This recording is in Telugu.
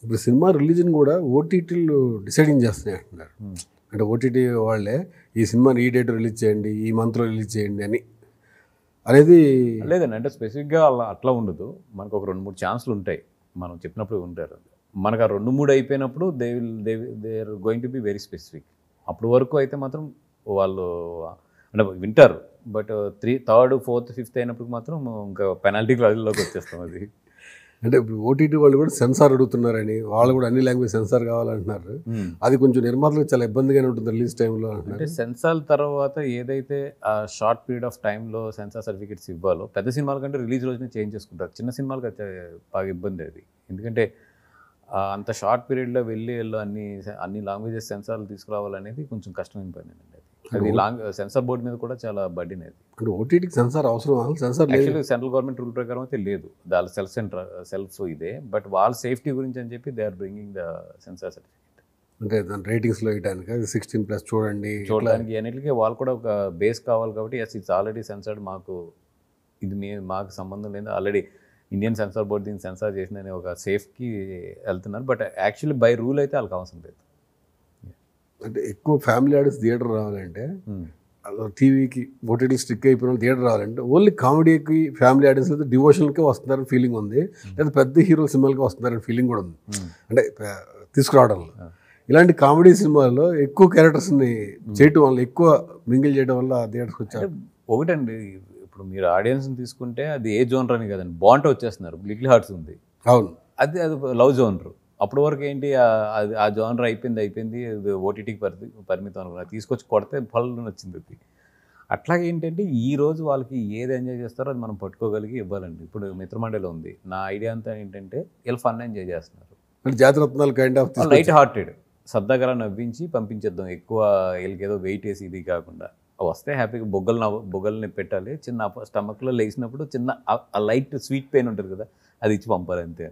ఇప్పుడు సినిమా రిలీజ్ని కూడా ఓటీటీలు డిసైడింగ్ చేస్తున్నాయి అంటున్నారు. అంటే ఓటీటీ వాళ్ళే ఈ సినిమాని ఈ డేట్ రిలీజ్ చేయండి, ఈ మంత్లో రిలీజ్ చేయండి అని అనేది. లేదండి, అంటే స్పెసిఫిక్గా అలా అట్లా ఉండదు. మనకు ఒక 2-3 ఛాన్స్లు ఉంటాయి, మనం చెప్పినప్పుడు ఉంటారు. మనకు ఆ 2-3 అయిపోయినప్పుడు they are going to be very specific. అప్పటి వరకు అయితే మాత్రం వాళ్ళు అంటే వింటారు. బట్ 3rd, 4th, 5th అయినప్పుడు మాత్రం ఇంకా పెనాల్టీ క్లాజ్లోకి వచ్చేస్తాం. అది అంటే ఇప్పుడు ఓటీటీ వాళ్ళు కూడా సెన్సార్ అడుగుతున్నారని, వాళ్ళు కూడా అన్ని లాంగ్వేజ్ సెన్సార్ కావాలంటున్నారు. అది కొంచెం నిర్మాతలకు చాలా ఇబ్బందిగానే ఉంటుంది రిలీజ్ టైంలో అంటే అంటున్నారు. సెన్సార్ తర్వాత ఏదైతే ఆ షార్ట్ పీరియడ్ ఆఫ్ టైంలో సెన్సార్ సర్టిఫికేట్స్ ఇవ్వాలో పెద్ద సినిమాల కంటే రిలీజ్ రోజునే చేంజ్ చేసుకుంటారు. చిన్న సినిమాలకు అయితే బాగా ఇబ్బంది అది. ఎందుకంటే అంత షార్ట్ పీరియడ్లో వెళ్ళి అన్ని లాంగ్వేజెస్ సెన్సార్లు తీసుకురావాలనేది కొంచెం కష్టమైన పని అండి. అది సెన్సార్ బోర్డు మీద కూడా చాలా బడ్డీని అది. అంటే ఓటీటీకి సెన్సార్ అవసరం, సెన్సార్ లేదు. యాక్చువల్లీ సెంట్రల్ గవర్నమెంట్ రూల్ ప్రకారం అయితే లేదు, దాని సెల్ఫ్ ఇదే. బట్ వాళ్ళ సేఫ్టీ గురించి అని చెప్పి they are bringing the censor certificate. అంటే దాని రేటింగ్స్లో వేయడానికి 16+ చూడండి చూడడానికి అన్నిటికీ వాళ్ళు కూడా ఒక బేస్ కావాలి కాబట్టి ఎస్ ఇట్స్ ఆల్రెడీ సెన్సార్డ్, మాకు సంబంధం లేదు, ఆల్రెడీ ఇండియన్ సెన్సార్ బోర్డు దీన్ని సెన్సార్ చేసిందని ఒక సేఫ్కి వెళ్తున్నారు. బట్ యాక్చువల్లీ బై రూల్ అయితే వాళ్ళకి అవసరం లేదు. అంటే ఎక్కువ ఫ్యామిలీ ఆడియన్స్ థియేటర్ రావాలంటే టీవీకి ఓటీటీ స్టిక్ అయిపోయిన వాళ్ళు థియేటర్ రావాలంటే ఓన్లీ కామెడీకి ఫ్యామిలీ ఆడియన్స్ అయితే డివోషన్కే వస్తున్నారని ఫీలింగ్ ఉంది, లేదా పెద్ద హీరో సినిమాలకి వస్తున్నారని ఫీలింగ్ కూడా ఉంది. అంటే తీసుకురావడంలో ఇలాంటి కామెడీ సినిమాల్లో ఎక్కువ క్యారెక్టర్స్ని చేయటం వల్ల, ఎక్కువ మింగిల్ చేయడం వల్ల థియేటర్స్కి వచ్చారు. ఒకటండి, ఇప్పుడు మీరు ఆడియన్స్ని తీసుకుంటే అది ఏ జోనర్ అని కదండి, బాగుంటే వచ్చేస్తున్నారు. లిటిల్ హార్ట్స్ ఉంది, అవును, అది లవ్ జోనర్. అప్పటి వరకు ఏంటి, ఆ జోనర్ అయిపోయింది, ఓటీటీకి పరిమితం అనుకున్నా, తీసుకొచ్చి కొడితే పళ్ళు వచ్చింది అది. అట్లాగే ఏంటంటే ఈరోజు వాళ్ళకి ఏది ఎంజాయ్ చేస్తారో అది మనం పట్టుకోగలిగి ఇవ్వాలండి. ఇప్పుడు మిత్రమండలిలో ఉంది, నా ఐడియా అంతా ఏంటంటే వీళ్ళు ఫన్ ఎంజాయ్ చేస్తున్నారు, అంటే జాతిరత్నాలు కైండ్ ఆఫ్ లైట్ హార్టెడ్, సరదాగా నవ్వించి పంపించేద్దాం. ఎక్కువ వీళ్ళకి ఏదో వెయిట్ వేసి ఇది కాకుండా వస్తే హ్యాపీగా బొగ్గల్ని పెట్టాలి. చిన్న స్టమక్లో లేచినప్పుడు చిన్న ఆ లైట్ స్వీట్ పెయిన్ ఉంటుంది కదా, అది ఇచ్చి పంపాలి అంతే.